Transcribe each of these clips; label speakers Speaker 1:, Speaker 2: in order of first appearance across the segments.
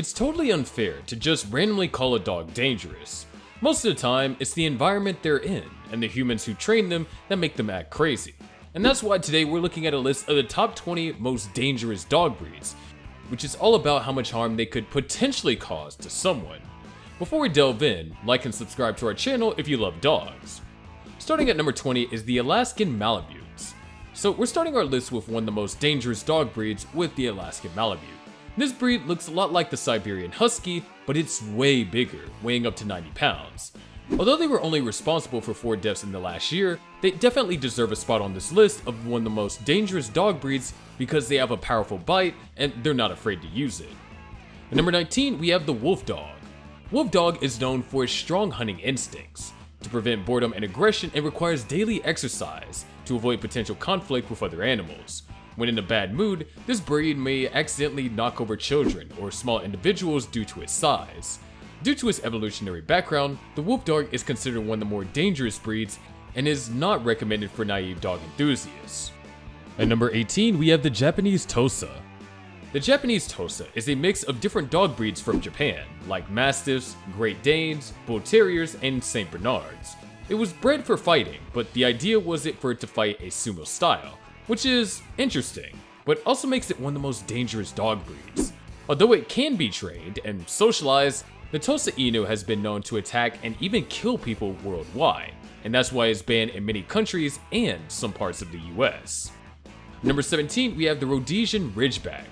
Speaker 1: It's totally unfair to just randomly call a dog dangerous. Most of the time, it's the environment they're in and the humans who train them that make them act crazy. And that's why today we're looking at a list of the top 20 most dangerous dog breeds, which is all about how much harm they could potentially cause to someone. Before we delve in, like and subscribe to our channel if you love dogs. Starting at number 20 is the Alaskan Malamutes. So we're starting our list with one of the most dangerous dog breeds with the Alaskan Malamute. This breed looks a lot like the Siberian Husky, but it's way bigger, weighing up to 90 pounds. Although they were only responsible for 4 deaths in the last year, they definitely deserve a spot on this list of one of the most dangerous dog breeds because they have a powerful bite and they're not afraid to use it. At number 19, we have the Wolfdog. Wolfdog is known for its strong hunting instincts. To prevent boredom and aggression, it requires daily exercise to avoid potential conflict with other animals. When in a bad mood, this breed may accidentally knock over children or small individuals due to its size. Due to its evolutionary background, the Wolfdog is considered one of the more dangerous breeds and is not recommended for naive dog enthusiasts. At number 18, we have the Japanese Tosa. The Japanese Tosa is a mix of different dog breeds from Japan, like Mastiffs, Great Danes, Bull Terriers, and St. Bernards. It was bred for fighting, but the idea was for it to fight a sumo style, which is interesting, but also makes it one of the most dangerous dog breeds. Although it can be trained and socialized, the Tosa Inu has been known to attack and even kill people worldwide, and that's why it's banned in many countries and some parts of the US. Number 17, we have the Rhodesian Ridgeback.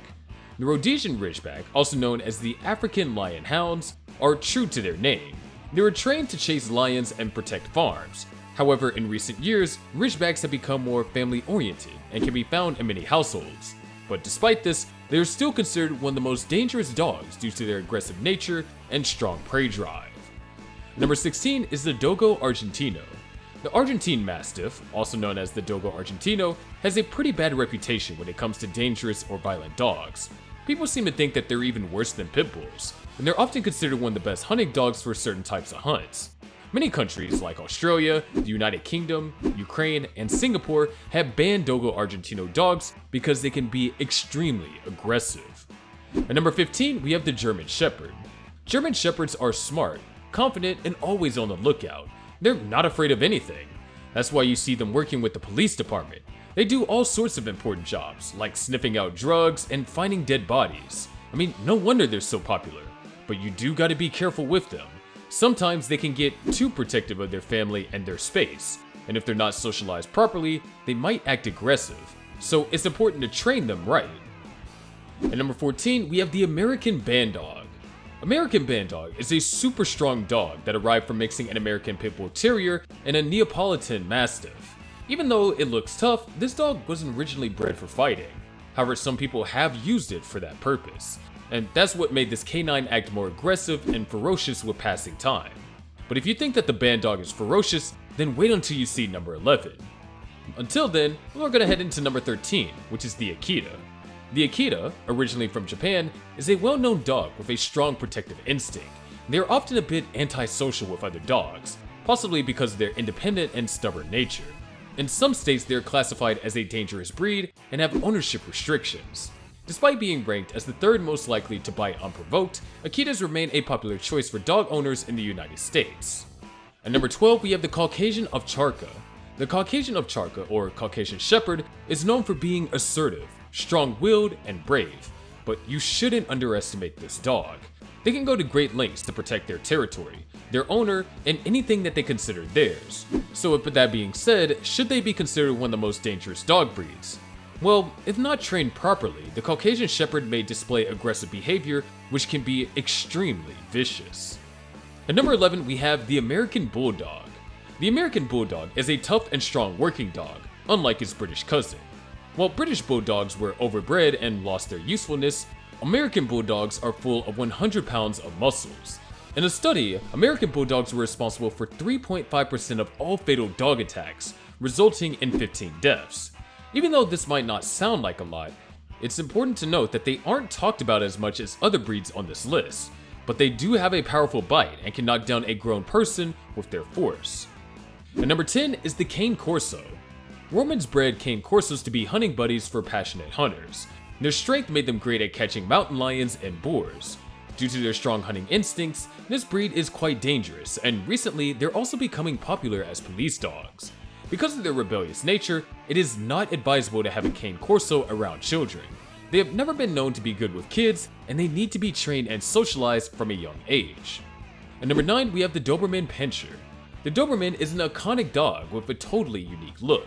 Speaker 1: The Rhodesian Ridgeback, also known as the African Lion Hounds, are true to their name. They were trained to chase lions and protect farms. However, in recent years, Ridgebacks have become more family-oriented and can be found in many households. But despite this, they are still considered one of the most dangerous dogs due to their aggressive nature and strong prey drive. Number 16 is the Dogo Argentino. The Argentine Mastiff, also known as the Dogo Argentino, has a pretty bad reputation when it comes to dangerous or violent dogs. People seem to think that they're even worse than pit bulls, and they're often considered one of the best hunting dogs for certain types of hunts. Many countries like Australia, the United Kingdom, Ukraine, and Singapore have banned Dogo Argentino dogs because they can be extremely aggressive. At number 15, we have the German Shepherd. German Shepherds are smart, confident, and always on the lookout. They're not afraid of anything. That's why you see them working with the police department. They do all sorts of important jobs, like sniffing out drugs and finding dead bodies. I mean, no wonder they're so popular, but you do gotta be careful with them. Sometimes they can get too protective of their family and their space, and if they're not socialized properly, they might act aggressive, so it's important to train them right. At number 14, we have the American Bandogge. American Bandogge is a super strong dog that arrived from mixing an American Pit Bull Terrier and a Neapolitan Mastiff. Even though it looks tough, this dog wasn't originally bred for fighting. However, some people have used it for that purpose. And that's what made this canine act more aggressive and ferocious with passing time. But if you think that the Bandogge is ferocious, then wait until you see number 11. Until then, we're gonna head into number 13, which is the Akita. The Akita, originally from Japan, is a well-known dog with a strong protective instinct. They are often a bit antisocial with other dogs, possibly because of their independent and stubborn nature. In some states, they are classified as a dangerous breed and have ownership restrictions. Despite being ranked as the 3rd most likely to bite unprovoked, Akitas remain a popular choice for dog owners in the United States. At number 12, we have the Caucasian Ovcharka. The Caucasian Ovcharka, or Caucasian Shepherd, is known for being assertive, strong-willed, and brave, but you shouldn't underestimate this dog. They can go to great lengths to protect their territory, their owner, and anything that they consider theirs. So with that being said, should they be considered one of the most dangerous dog breeds? Well, if not trained properly, the Caucasian Shepherd may display aggressive behavior, which can be extremely vicious. At number 11, we have the American Bulldog. The American Bulldog is a tough and strong working dog, unlike its British cousin. While British Bulldogs were overbred and lost their usefulness, American Bulldogs are full of 100 pounds of muscles. In a study, American Bulldogs were responsible for 3.5% of all fatal dog attacks, resulting in 15 deaths. Even though this might not sound like a lot, it's important to note that they aren't talked about as much as other breeds on this list, but they do have a powerful bite and can knock down a grown person with their force. And number 10 is the Cane Corso. Romans bred Cane Corsos to be hunting buddies for passionate hunters. Their strength made them great at catching mountain lions and boars. Due to their strong hunting instincts, this breed is quite dangerous, and recently they're also becoming popular as police dogs. Because of their rebellious nature, it is not advisable to have a cane Corso around children. They have never been known to be good with kids, and they need to be trained and socialized from a young age. At number 9, we have the Doberman Pinscher. The Doberman is an iconic dog with a totally unique look.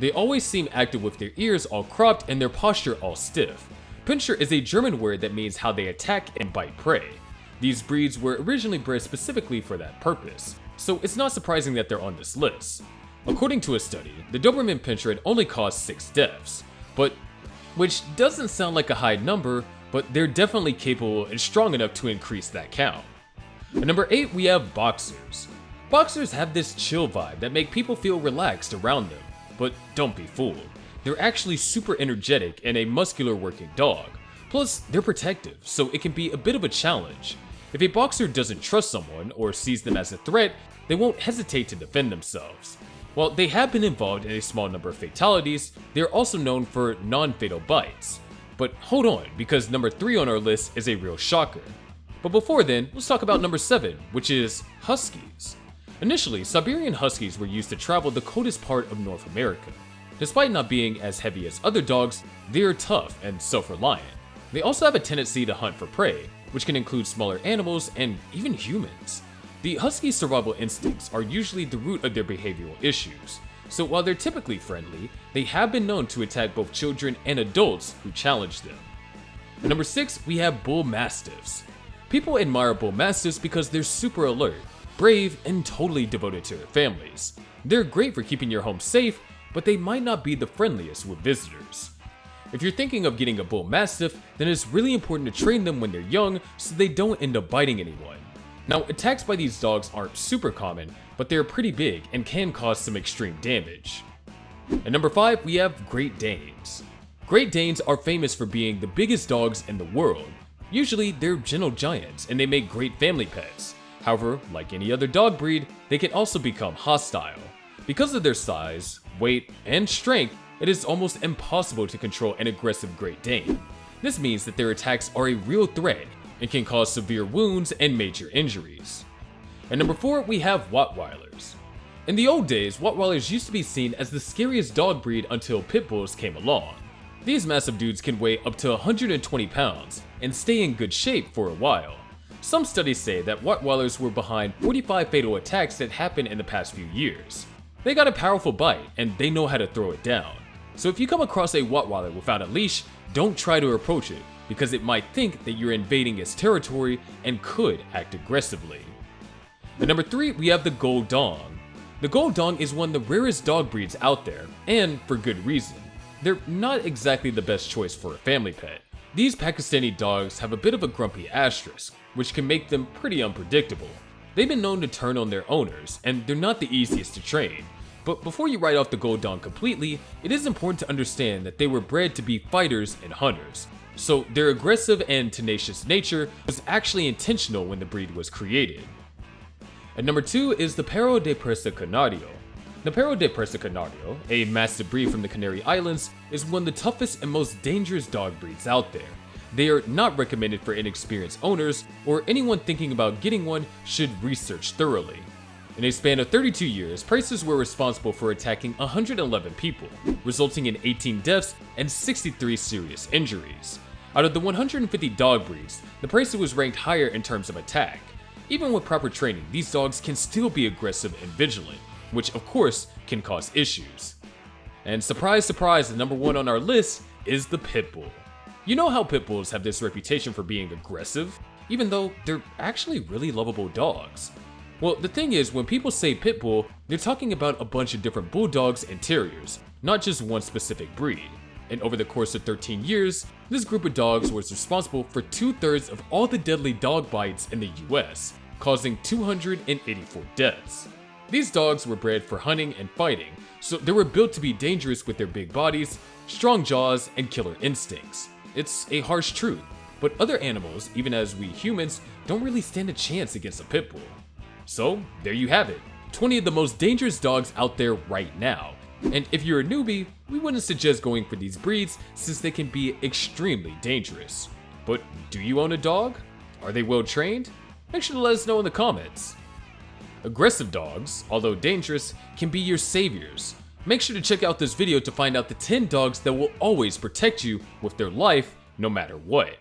Speaker 1: They always seem active with their ears all cropped and their posture all stiff. Pinscher is a German word that means how they attack and bite prey. These breeds were originally bred specifically for that purpose, so it's not surprising that they're on this list. According to a study, the Doberman Pinscher had only caused 6 deaths, which doesn't sound like a high number, but they're definitely capable and strong enough to increase that count. At number 8, we have Boxers. Boxers have this chill vibe that make people feel relaxed around them, but don't be fooled. They're actually super energetic and a muscular working dog. Plus, they're protective, so it can be a bit of a challenge. If a boxer doesn't trust someone or sees them as a threat, they won't hesitate to defend themselves. While they have been involved in a small number of fatalities, they are also known for non-fatal bites. But hold on, because number 3 on our list is a real shocker. But before then, let's talk about number 7, which is Huskies. Initially, Siberian Huskies were used to travel the coldest part of North America. Despite not being as heavy as other dogs, they are tough and self-reliant. They also have a tendency to hunt for prey, which can include smaller animals and even humans. The Huskies' survival instincts are usually the root of their behavioral issues, so while they're typically friendly, they have been known to attack both children and adults who challenge them. At number 6, we have Bullmastiffs. People admire Bullmastiffs because they're super alert, brave, and totally devoted to their families. They're great for keeping your home safe, but they might not be the friendliest with visitors. If you're thinking of getting a Bull Mastiff, then it's really important to train them when they're young so they don't end up biting anyone. Now, attacks by these dogs aren't super common, but they're pretty big and can cause some extreme damage. At number 5, we have Great Danes. Great Danes are famous for being the biggest dogs in the world. Usually, they're gentle giants and they make great family pets. However, like any other dog breed, they can also become hostile. Because of their size, weight, and strength, it is almost impossible to control an aggressive Great Dane. This means that their attacks are a real threat and can cause severe wounds and major injuries. At number 4, we have Rottweilers. In the old days, Rottweilers used to be seen as the scariest dog breed until Pit Bulls came along. These massive dudes can weigh up to 120 pounds and stay in good shape for a while. Some studies say that Rottweilers were behind 45 fatal attacks that happened in the past few years. They got a powerful bite and they know how to throw it down. So if you come across a Rottweiler without a leash, don't try to approach it because it might think that you're invading its territory and could act aggressively. At number 3, we have the Gull Dong. The Gull Dong is one of the rarest dog breeds out there, and for good reason. They're not exactly the best choice for a family pet. These Pakistani dogs have a bit of a grumpy asterisk, which can make them pretty unpredictable. They've been known to turn on their owners, and they're not the easiest to train. But before you write off the Gull Dong completely, it is important to understand that they were bred to be fighters and hunters. So their aggressive and tenacious nature was actually intentional when the breed was created. At number 2 is the Perro de Presa Canario. The Perro de Presa Canario, a mastiff breed from the Canary Islands, is one of the toughest and most dangerous dog breeds out there. They are not recommended for inexperienced owners, or anyone thinking about getting one should research thoroughly. In a span of 32 years, Presas were responsible for attacking 111 people, resulting in 18 deaths and 63 serious injuries. Out of the 150 dog breeds, the Presa was ranked higher in terms of attack. Even with proper training, these dogs can still be aggressive and vigilant, which of course can cause issues. And surprise, surprise, the number 1 on our list is the Pit Bull. You know how Pit Bulls have this reputation for being aggressive, even though they're actually really lovable dogs. Well, the thing is, when people say Pit Bull, they're talking about a bunch of different Bulldogs and Terriers, not just one specific breed. And over the course of 13 years, this group of dogs was responsible for 2/3 of all the deadly dog bites in the US, causing 284 deaths. These dogs were bred for hunting and fighting, so they were built to be dangerous with their big bodies, strong jaws, and killer instincts. It's a harsh truth, but other animals, even as we humans, don't really stand a chance against a Pit Bull. So there you have it, 20 of the most dangerous dogs out there right now. And if you're a newbie, we wouldn't suggest going for these breeds since they can be extremely dangerous. But do you own a dog? Are they well trained? Make sure to let us know in the comments. Aggressive dogs, although dangerous, can be your saviors. Make sure to check out this video to find out the 10 dogs that will always protect you with their life no matter what.